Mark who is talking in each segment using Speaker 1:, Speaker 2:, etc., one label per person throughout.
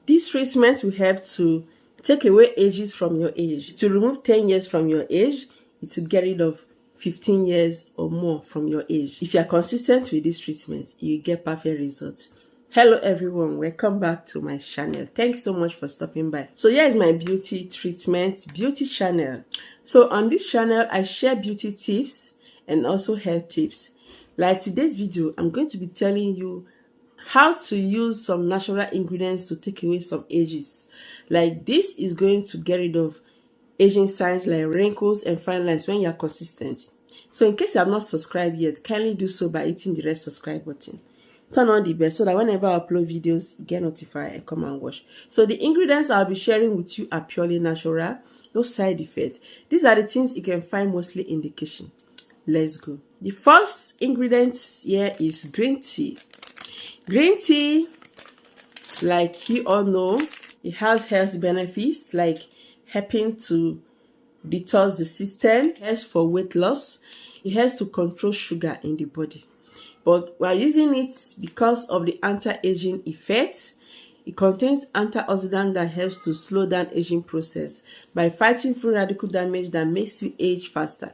Speaker 1: This treatment will help to take away ages from your age. To remove 10 years from your age, it will get rid of 15 years or more from your age. If you are consistent with this treatment, you get perfect results. Hello everyone, welcome back to my channel. Thanks so much for stopping by. So here is my beauty treatment, beauty channel. So on this channel, I share beauty tips and also health tips. Like today's video, I'm going to be telling you how to use some natural ingredients to take away some ages. Like this is going to get rid of aging signs like wrinkles and fine lines when you are consistent. So in case you have not subscribed yet, kindly do so by hitting the red subscribe button. Turn on the bell so that whenever I upload videos, you get notified and come and watch. So the ingredients I'll be sharing with you are purely natural, no side effects. These are the things you can find mostly in the kitchen. Let's go. The first ingredient here is green tea. Green tea, like you all know, it has health benefits like helping to detox the system, it helps for weight loss, it helps to control sugar in the body. But we're using it because of the anti-aging effects. It contains antioxidant that helps to slow down aging process by fighting free radical damage that makes you age faster.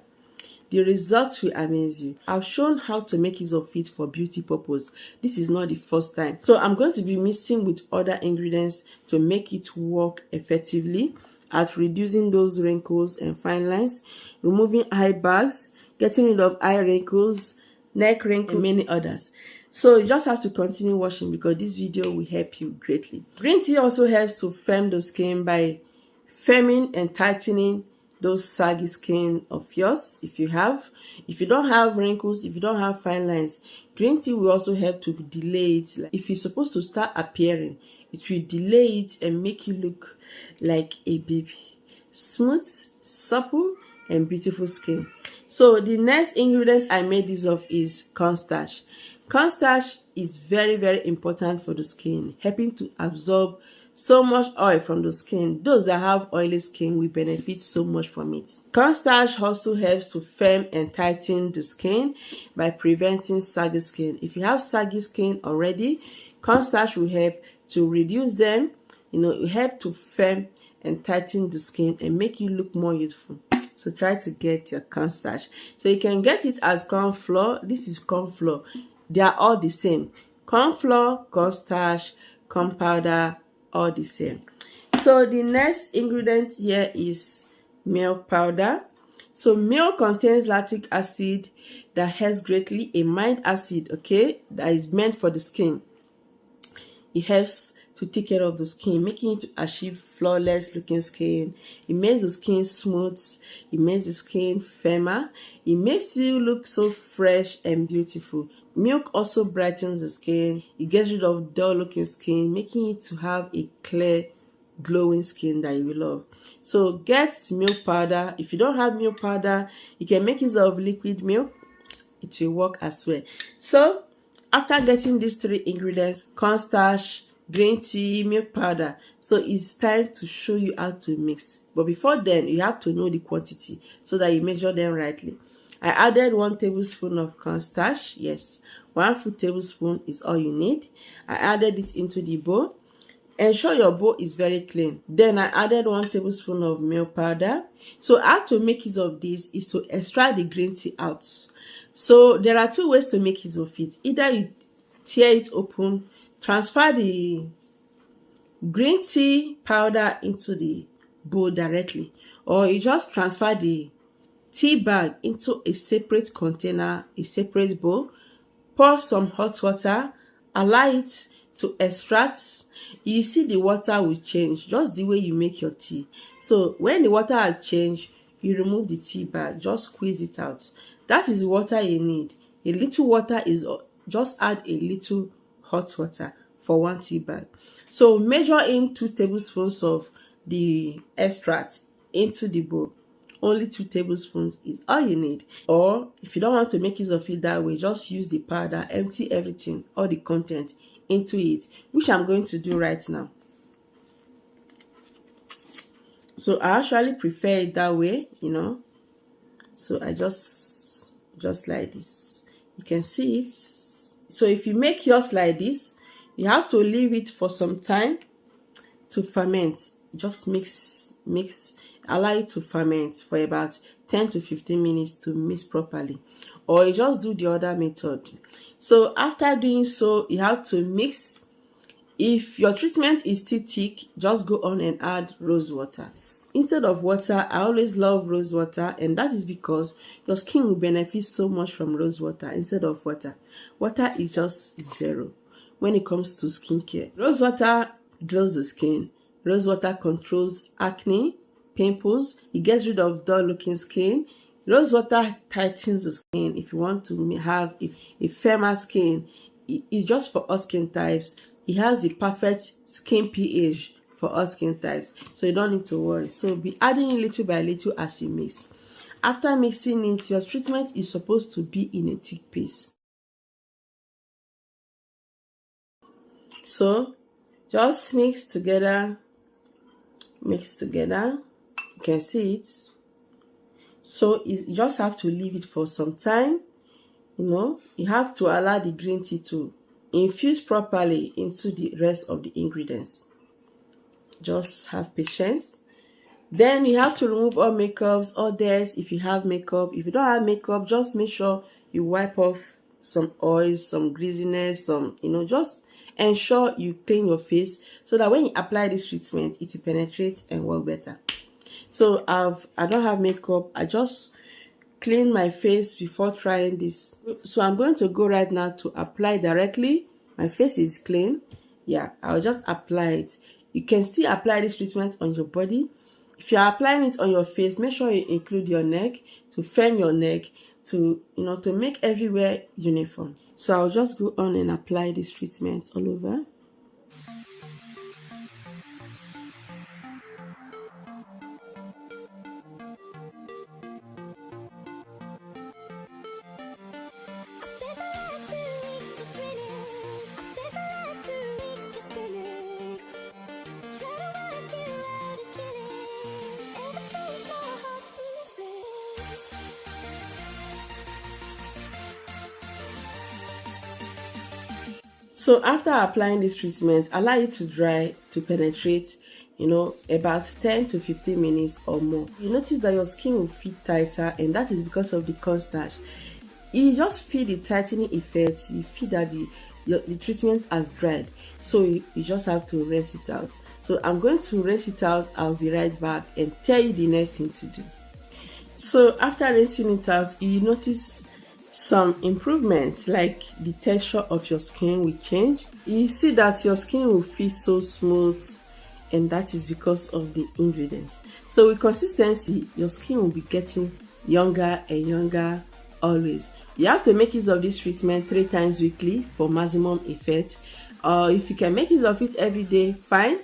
Speaker 1: The results will amaze you. I've shown how to make use of it for beauty purpose. This is not the first time. So I'm going to be mixing with other ingredients to make it work effectively at reducing those wrinkles and fine lines, removing eye bags, getting rid of eye wrinkles, neck wrinkles, and many others. So you just have to continue watching because this video will help you greatly. Green tea also helps to firm the skin by firming and tightening those saggy skin of yours. If you don't have wrinkles, if you don't have fine lines, green tea will also help to delay it. Like if it's supposed to start appearing, it will delay it and make you look like a baby. Smooth, supple, and beautiful skin. So the next ingredient I made use of is cornstarch. Cornstarch is very, very important for the skin, helping to absorb so much oil from the skin. Those that have oily skin will benefit so much from it. Cornstarch also helps to firm and tighten the skin by preventing saggy skin. If you have saggy skin already, cornstarch will help to reduce them. It will help to firm and tighten the skin and make you look more youthful. So try to get your cornstarch. So you can get it as corn flour. This is corn flour. They are all the same. Corn flour, cornstarch, corn powder, all the same. So the next ingredient here is milk powder. So milk contains lactic acid that helps greatly, a mild acid, okay, that is meant for the skin. It helps to take care of the skin, making it to achieve flawless looking skin. It makes the skin smooth, it makes the skin firmer, it makes you look so fresh and beautiful. Milk also brightens the skin, it gets rid of dull looking skin, making it to have a clear glowing skin that you will love. So get milk powder. If you don't have milk powder, you can make use of liquid milk, it will work as well. So after getting these three ingredients, cornstarch, green tea, milk powder, so it's time to show you how to mix. But before then, you have to know the quantity so that you measure them rightly. I added 1 tablespoon of cornstarch. Yes, 1 full tablespoon is all you need. I added it into the bowl. Ensure your bowl is very clean. Then I added 1 tablespoon of milk powder. So how to make use of this is to extract the green tea out. So there are 2 ways to make use of it. Either you tear it open, transfer the green tea powder into the bowl directly, or you just transfer the tea bag into a separate container, a separate bowl, pour some hot water, allow it to extract. You see the water will change just the way you make your tea. So when the water has changed, you remove the tea bag, just squeeze it out. That is the water you need. A little water is just add a little hot water for 1 tea bag. So measure in 2 tablespoons of the extract into the bowl. Only 2 tablespoons is all you need. Or if you don't want to make use of it that way, just use the powder, empty everything, all the content into it, which I'm going to do right now. So I actually prefer it that way, you know. So I just like this. You can see it. So if you make yours like this, you have to leave it for some time to ferment. Just mix, allow it to ferment for about 10 to 15 minutes to mix properly, or you just do the other method. So after doing so, you have to mix. If your treatment is still thick, just go on and add rose water instead of water. I always love rose water, and that is because your skin will benefit so much from rose water instead of water. Water is just zero when it comes to skincare. Rose water glows the skin. Rose water controls acne, pimples. It gets rid of dull looking skin. Rose water tightens the skin. If you want to have a firmer skin, it's just for all skin types. It has the perfect skin pH for all skin types, so you don't need to worry. So be adding it little by little as you mix. After mixing it, your treatment is supposed to be in a thick paste. So just mix together. You can see it. So you just have to leave it for some time. You have to allow the green tea to infuse properly into the rest of the ingredients. Just have patience. Then you have to remove all makeups, all this. If you have makeup, if you don't have makeup, just make sure you wipe off some oils, some greasiness, just ensure you clean your face so that when you apply this treatment, it will penetrate and work better. So I don't have makeup. I just clean my face before trying this. So I'm going to go right now to apply directly. My face is clean. Yeah, I'll just apply it. You can still apply this treatment on your body. If you're applying it on your face, make sure you include your neck to firm your neck, to make everywhere uniform. So I'll just go on and apply this treatment all over. So after applying this treatment, allow it to dry to penetrate, about 10 to 15 minutes or more. You notice that your skin will feel tighter, and that is because of the cornstarch. You just feel the tightening effect. You feel that the treatment has dried, so you just have to rinse it out. So I'm going to rinse it out. I'll be right back and tell you the next thing to do. So after rinsing it out, you notice some improvements, like the texture of your skin will change. You see that your skin will feel so smooth, and that is because of the ingredients. So with consistency, your skin will be getting younger and younger always. You have to make use of this treatment 3 times weekly for maximum effect. If you can make use of it every day, fine.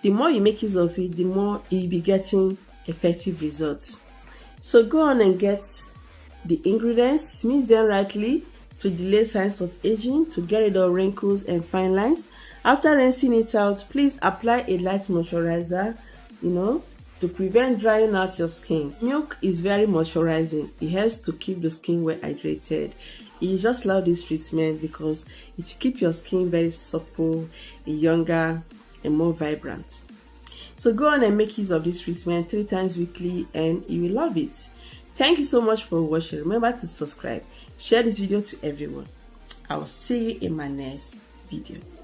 Speaker 1: The more you make use of it, the more you'll be getting effective results. So go on and get the ingredients, mix them rightly to delay signs of aging, to get rid of wrinkles and fine lines. After rinsing it out, please apply a light moisturizer, to prevent drying out your skin. Milk is very moisturizing. It helps to keep the skin well hydrated. You just love this treatment because it keeps your skin very supple, younger, and more vibrant. So go on and make use of this treatment 3 times weekly, and you will love it. Thank you so much for watching. Remember to subscribe, share this video to everyone. I will see you in my next video.